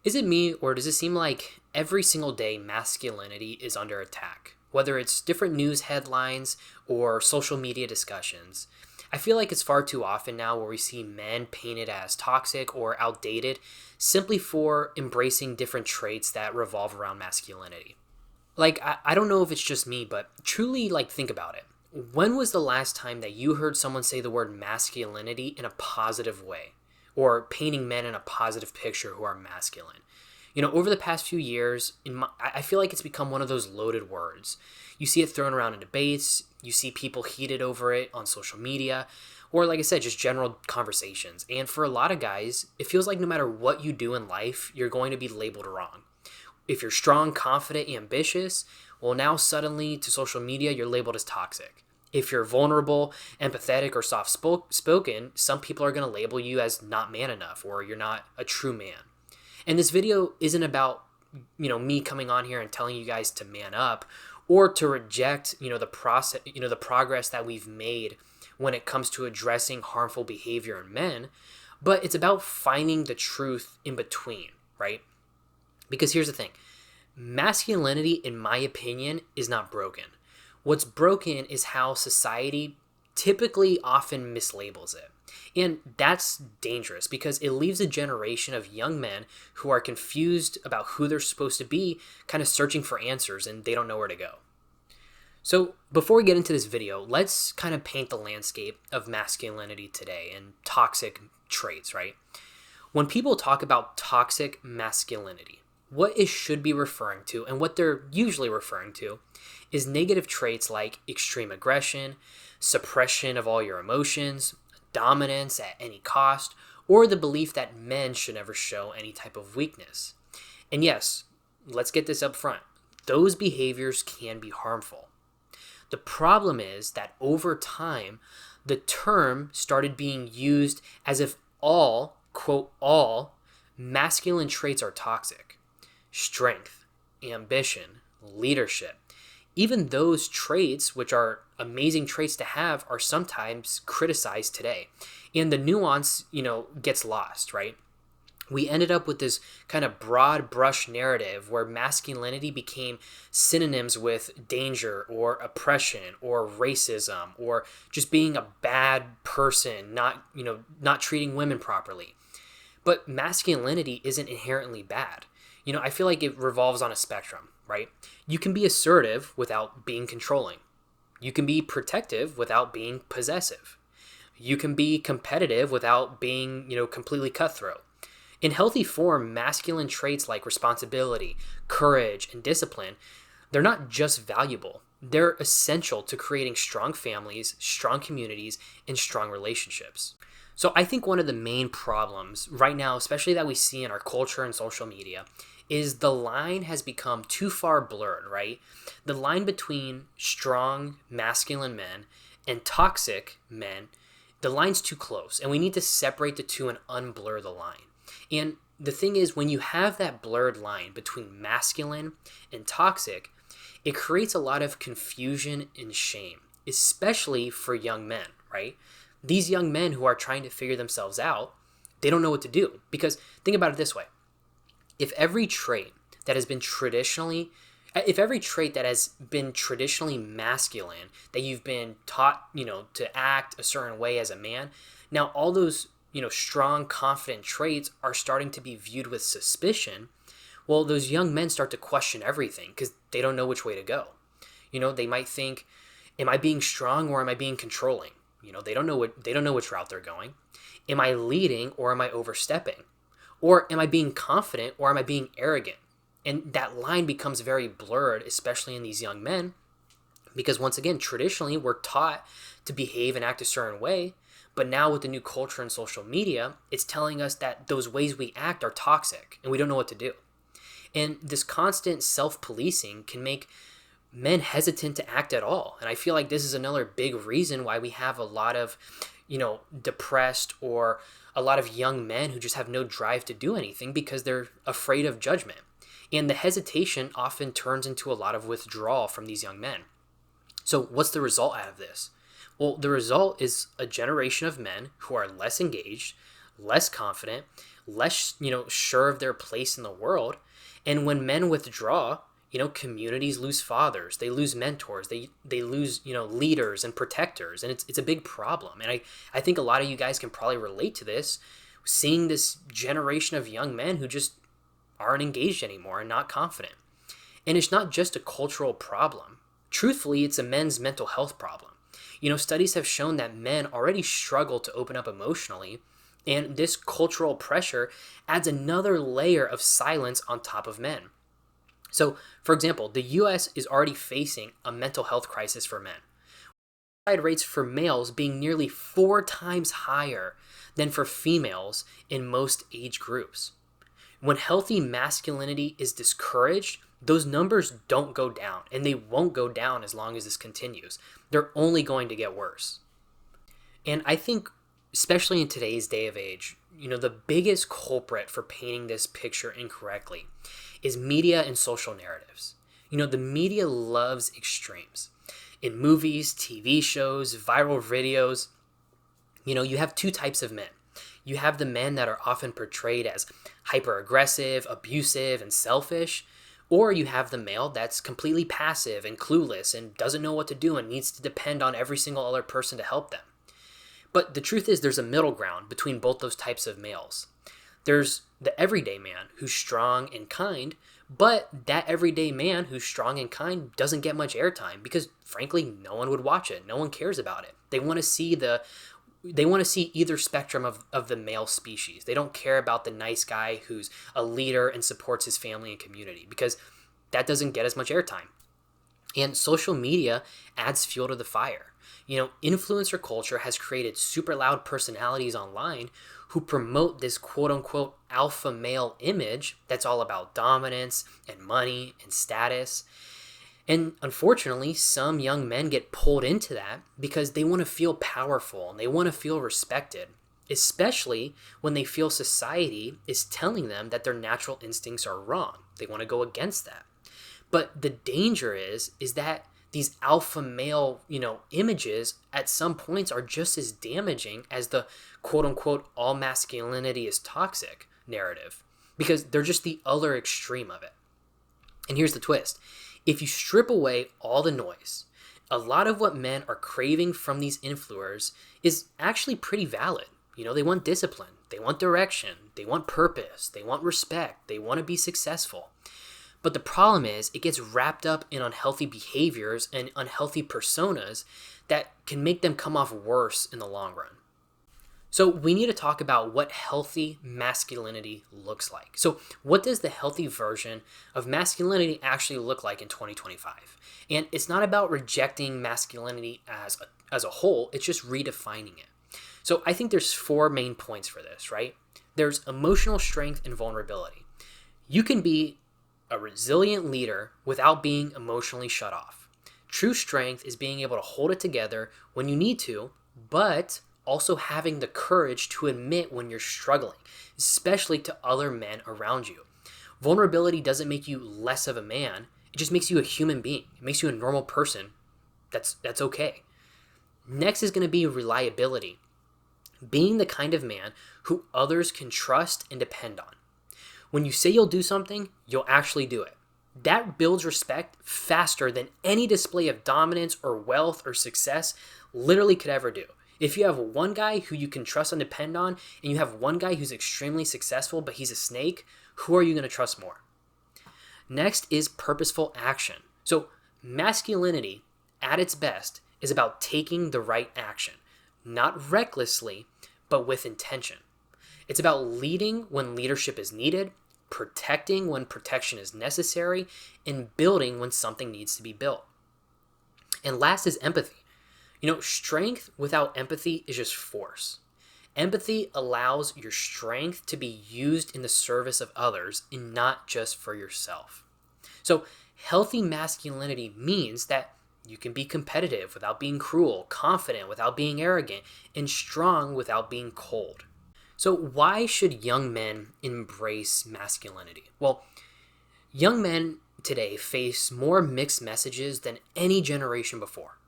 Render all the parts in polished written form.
Is it me, or does it seem like every single day masculinity is under attack? Whether it's different news headlines or social media discussions. I feel like it's far too often now where we see men painted as toxic or outdated simply for embracing different traits that revolve around masculinity. I don't know if it's just me, but truly, think about it. When was the last time that you heard someone say the word masculinity in a positive way? Or painting men in a positive picture who are masculine? Over the past few years, I feel like it's become one of those loaded words. You see it thrown around in debates, you see people heated over it on social media, or like I said, just general conversations. And for a lot of guys, it feels like no matter what you do in life, you're going to be labeled wrong. If you're strong, confident, ambitious, well, now suddenly to social media, you're labeled as toxic. If you're vulnerable, empathetic, or soft-spoken, some people are going to label you as not man enough, or you're not a true man. And this video isn't about, me coming on here and telling you guys to man up or to reject, the process, the progress that we've made when it comes to addressing harmful behavior in men, but it's about finding the truth in between, right? Because here's the thing. Masculinity, in my opinion, is not broken. What's broken is how society typically often mislabels it. And that's dangerous because it leaves a generation of young men who are confused about who they're supposed to be, kind of searching for answers, and they don't know where to go. So before we get into this video, let's kind of paint the landscape of masculinity today and toxic traits, right? When people talk about toxic masculinity, what it should be referring to, and what they're usually referring to, is negative traits like extreme aggression, suppression of all your emotions, dominance at any cost, or the belief that men should never show any type of weakness. And yes, let's get this up front. Those behaviors can be harmful. The problem is that over time, the term started being used as if all, quote, all masculine traits are toxic. Strength, ambition, leadership. Even those traits, which are amazing traits to have, are sometimes criticized today. And the nuance, gets lost, right? We ended up with this kind of broad brush narrative where masculinity became synonyms with danger or oppression or racism or just being a bad person, not treating women properly. But masculinity isn't inherently bad. I feel like it revolves on a spectrum, right? You can be assertive without being controlling. You can be protective without being possessive. You can be competitive without being, completely cutthroat. In healthy form, masculine traits like responsibility, courage, and discipline, they're not just valuable. They're essential to creating strong families, strong communities, and strong relationships. So I think one of the main problems right now, especially that we see in our culture and social media, is the line has become too far blurred, right? The line between strong, masculine men and toxic men, the line's too close, and we need to separate the two and unblur the line. And the thing is, when you have that blurred line between masculine and toxic, it creates a lot of confusion and shame, especially for young men, right? These young men who are trying to figure themselves out, they don't know what to do. Because think about it this way. If every trait that has been traditionally masculine, that you've been taught, to act a certain way as a man, now all those, strong, confident traits are starting to be viewed with suspicion, well, those young men start to question everything because they don't know which way to go. They might think, am I being strong or am I being controlling? They don't know which route they're going. Am I leading or am I overstepping? Or am I being confident or am I being arrogant? And that line becomes very blurred, especially in these young men, because once again, traditionally, we're taught to behave and act a certain way, but now with the new culture and social media, it's telling us that those ways we act are toxic and we don't know what to do. And this constant self-policing can make men hesitant to act at all. And I feel like this is another big reason why we have a lot of, depressed or a lot of young men who just have no drive to do anything because they're afraid of judgment. And the hesitation often turns into a lot of withdrawal from these young men. So what's the result out of this? Well, the result is a generation of men who are less engaged, less confident, less, sure of their place in the world. And when men withdraw, communities lose fathers, they lose mentors, they lose, leaders and protectors. And it's a big problem. And I think a lot of you guys can probably relate to this, seeing this generation of young men who just aren't engaged anymore and not confident. And it's not just a cultural problem. Truthfully, it's a men's mental health problem. Studies have shown that men already struggle to open up emotionally, and this cultural pressure adds another layer of silence on top of men. So, for example, the US is already facing a mental health crisis for men. Suicide rates for males being nearly 4 times higher than for females in most age groups. When healthy masculinity is discouraged, those numbers don't go down, and they won't go down as long as this continues. They're only going to get worse. And I think, especially in today's day of age, the biggest culprit for painting this picture incorrectly is media and social narratives. The media loves extremes. In movies, TV shows, viral videos, you have 2 types of men. You have the men that are often portrayed as hyper-aggressive, abusive, and selfish, or you have the male that's completely passive and clueless and doesn't know what to do and needs to depend on every single other person to help them. But the truth is there's a middle ground between both those types of males. There's the everyday man who's strong and kind, but that everyday man who's strong and kind doesn't get much airtime because, frankly, no one would watch it. No one cares about it. They want to see either spectrum of the male species. They don't care about the nice guy who's a leader and supports his family and community because that doesn't get as much airtime. And social media adds fuel to the fire. Influencer culture has created super loud personalities online who promote this quote unquote alpha male image that's all about dominance and money and status. And unfortunately, some young men get pulled into that because they want to feel powerful and they want to feel respected, especially when they feel society is telling them that their natural instincts are wrong. They want to go against that. But the danger is that these alpha male, images at some points are just as damaging as the quote unquote all masculinity is toxic narrative because they're just the other extreme of it. And here's the twist. If you strip away all the noise, a lot of what men are craving from these influencers is actually pretty valid. They want discipline, they want direction, they want purpose, they want respect, they want to be successful. But the problem is it gets wrapped up in unhealthy behaviors and unhealthy personas that can make them come off worse in the long run. So we need to talk about what healthy masculinity looks like. So what does the healthy version of masculinity actually look like in 2025? And it's not about rejecting masculinity as a whole, it's just redefining it. So I think there's 4 main points for this, right? There's emotional strength and vulnerability. You can be a resilient leader without being emotionally shut off. True strength is being able to hold it together when you need to, but also having the courage to admit when you're struggling, especially to other men around you. Vulnerability doesn't make you less of a man, it just makes you a human being. It makes you a normal person. That's okay. Next is going to be reliability. Being the kind of man who others can trust and depend on. When you say you'll do something, you'll actually do it. That builds respect faster than any display of dominance or wealth or success literally could ever do. If you have one guy who you can trust and depend on, and you have one guy who's extremely successful, but he's a snake, who are you going to trust more? Next is purposeful action. So masculinity, at its best, is about taking the right action, not recklessly, but with intention. It's about leading when leadership is needed, protecting when protection is necessary, and building when something needs to be built. And last is empathy. Strength without empathy is just force. Empathy allows your strength to be used in the service of others and not just for yourself. So healthy masculinity means that you can be competitive without being cruel, confident without being arrogant, and strong without being cold. So why should young men embrace masculinity? Well, young men today face more mixed messages than any generation before.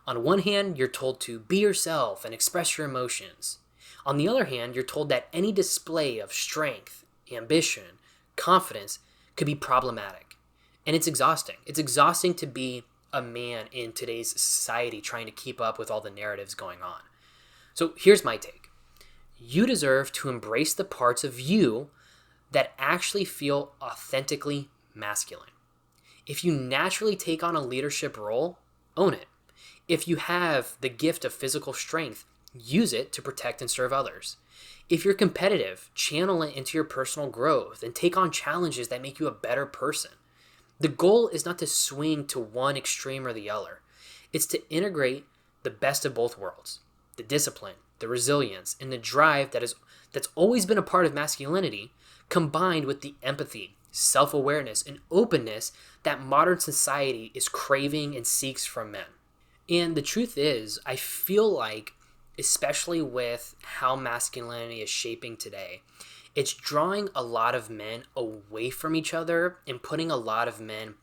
On one hand, you're told to be yourself and express your emotions. On the other hand, you're told that any display of strength, ambition, confidence could be problematic. And it's exhausting. It's exhausting to be a man in today's society trying to keep up with all the narratives going on. So here's my take. You deserve to embrace the parts of you that actually feel authentically masculine. If you naturally take on a leadership role, own it. If you have the gift of physical strength, use it to protect and serve others. If you're competitive, channel it into your personal growth and take on challenges that make you a better person. The goal is not to swing to one extreme or the other. It's to integrate the best of both worlds. The discipline, the resilience, and the drive that's always been a part of masculinity, combined with the empathy, self-awareness, and openness that modern society is craving and seeks from men. And the truth is, I feel like, especially with how masculinity is shaping today, it's drawing a lot of men away from each other and putting a lot of men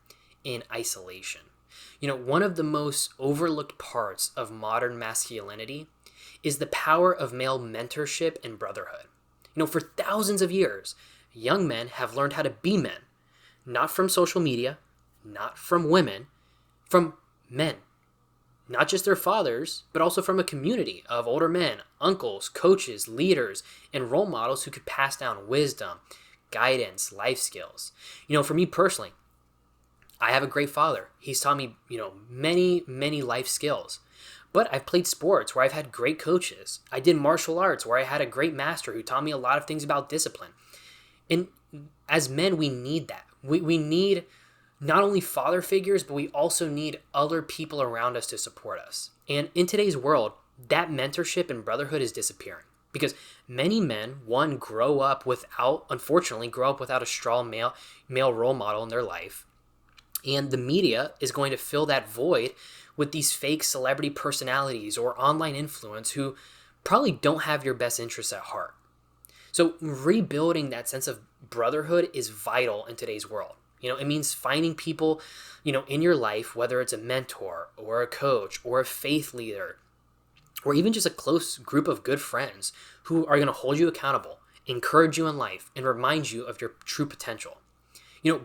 in isolation. One of the most overlooked parts of modern masculinity is the power of male mentorship and brotherhood. For thousands of years, young men have learned how to be men, not from social media, not from women, from men. Not just their fathers, but also from a community of older men, uncles, coaches, leaders, and role models who could pass down wisdom, guidance, life skills. For me personally, I have a great father. He's taught me, many, many life skills. But I've played sports where I've had great coaches. I did martial arts where I had a great master who taught me a lot of things about discipline. And as men, we need that. We need not only father figures, but we also need other people around us to support us. And in today's world, that mentorship and brotherhood is disappearing because many men, unfortunately, grow up without a strong male role model in their life. And the media is going to fill that void with these fake celebrity personalities or online influence who probably don't have your best interests at heart. So rebuilding that sense of brotherhood is vital in today's world. It means finding people, in your life, whether it's a mentor or a coach or a faith leader, or even just a close group of good friends who are going to hold you accountable, encourage you in life, and remind you of your true potential.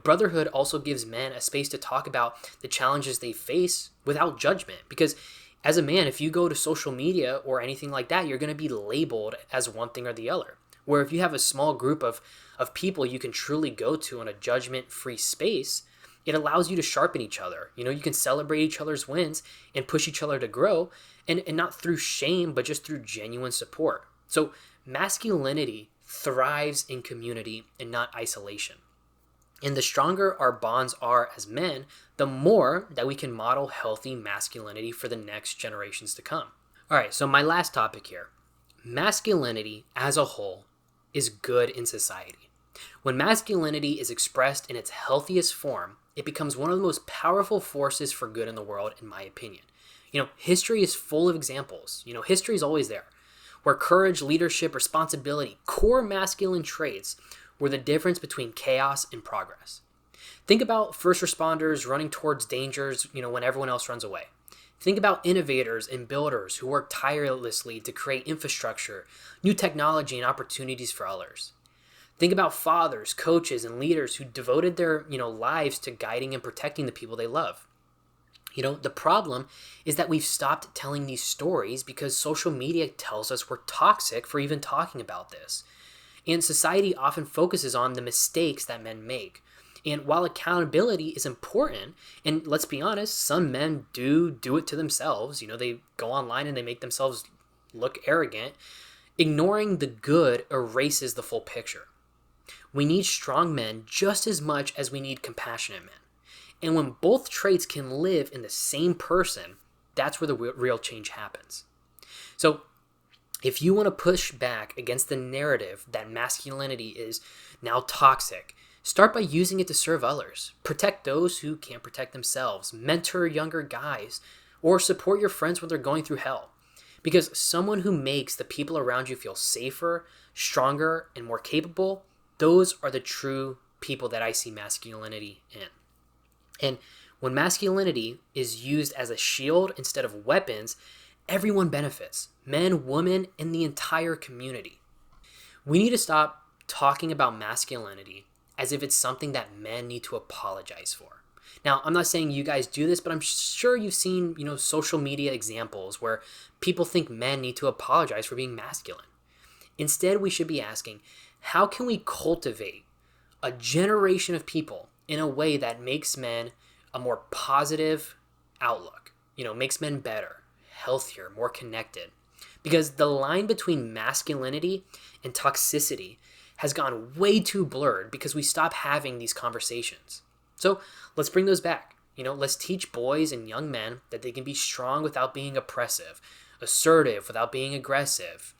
Brotherhood also gives men a space to talk about the challenges they face without judgment. Because as a man, if you go to social media or anything like that, you're going to be labeled as one thing or the other. Where if you have a small group of people you can truly go to in a judgment-free space, it allows you to sharpen each other. You can celebrate each other's wins and push each other to grow, and not through shame, but just through genuine support. So masculinity thrives in community and not isolation. And the stronger our bonds are as men, the more that we can model healthy masculinity for the next generations to come. All right, so my last topic here. Masculinity as a whole is good in society. When masculinity is expressed in its healthiest form, it becomes one of the most powerful forces for good in the world, in my opinion. History is full of examples. History is always there, where courage, leadership, responsibility, core masculine traits were the difference between chaos and progress. Think about first responders running towards dangers, when everyone else runs away. Think about innovators and builders who work tirelessly to create infrastructure, new technology, and opportunities for others. Think about fathers, coaches, and leaders who devoted their, lives to guiding and protecting the people they love. The problem is that we've stopped telling these stories because social media tells us we're toxic for even talking about this. And society often focuses on the mistakes that men make. And while accountability is important, and let's be honest, some men do it to themselves. They go online and they make themselves look arrogant. Ignoring the good erases the full picture. We need strong men just as much as we need compassionate men. And when both traits can live in the same person, that's where the real change happens. So if you want to push back against the narrative that masculinity is now toxic, start by using it to serve others. Protect those who can't protect themselves. Mentor younger guys. Or support your friends when they're going through hell. Because someone who makes the people around you feel safer, stronger, and more capable, those are the true people that I see masculinity in. And when masculinity is used as a shield instead of weapons, everyone benefits, men, women, and the entire community. We need to stop talking about masculinity as if it's something that men need to apologize for. Now, I'm not saying you guys do this, but I'm sure you've seen, social media examples where people think men need to apologize for being masculine. Instead, we should be asking, how can we cultivate a generation of people in a way that makes men a more positive outlook, makes men better, healthier, more connected? Because the line between masculinity and toxicity has gone way too blurred because we stop having these conversations. So let's bring those back. Let's teach boys and young men that they can be strong without being oppressive, assertive without being aggressive.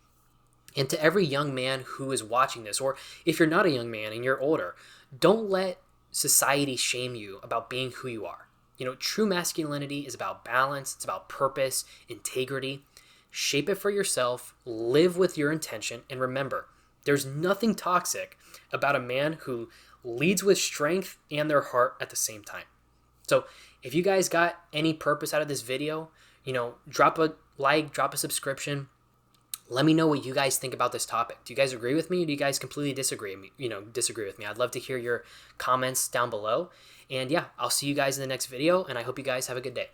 And to every young man who is watching this, or if you're not a young man and you're older, don't let society shame you about being who you are. True masculinity is about balance, it's about purpose, integrity. Shape it for yourself, live with your intention, and remember, there's nothing toxic about a man who leads with strength and their heart at the same time. So if you guys got any purpose out of this video, drop a like, drop a subscription. Let me know what you guys think about this topic. Do you guys agree with me, or do you guys completely disagree with me? I'd love to hear your comments down below. And yeah, I'll see you guys in the next video, and I hope you guys have a good day.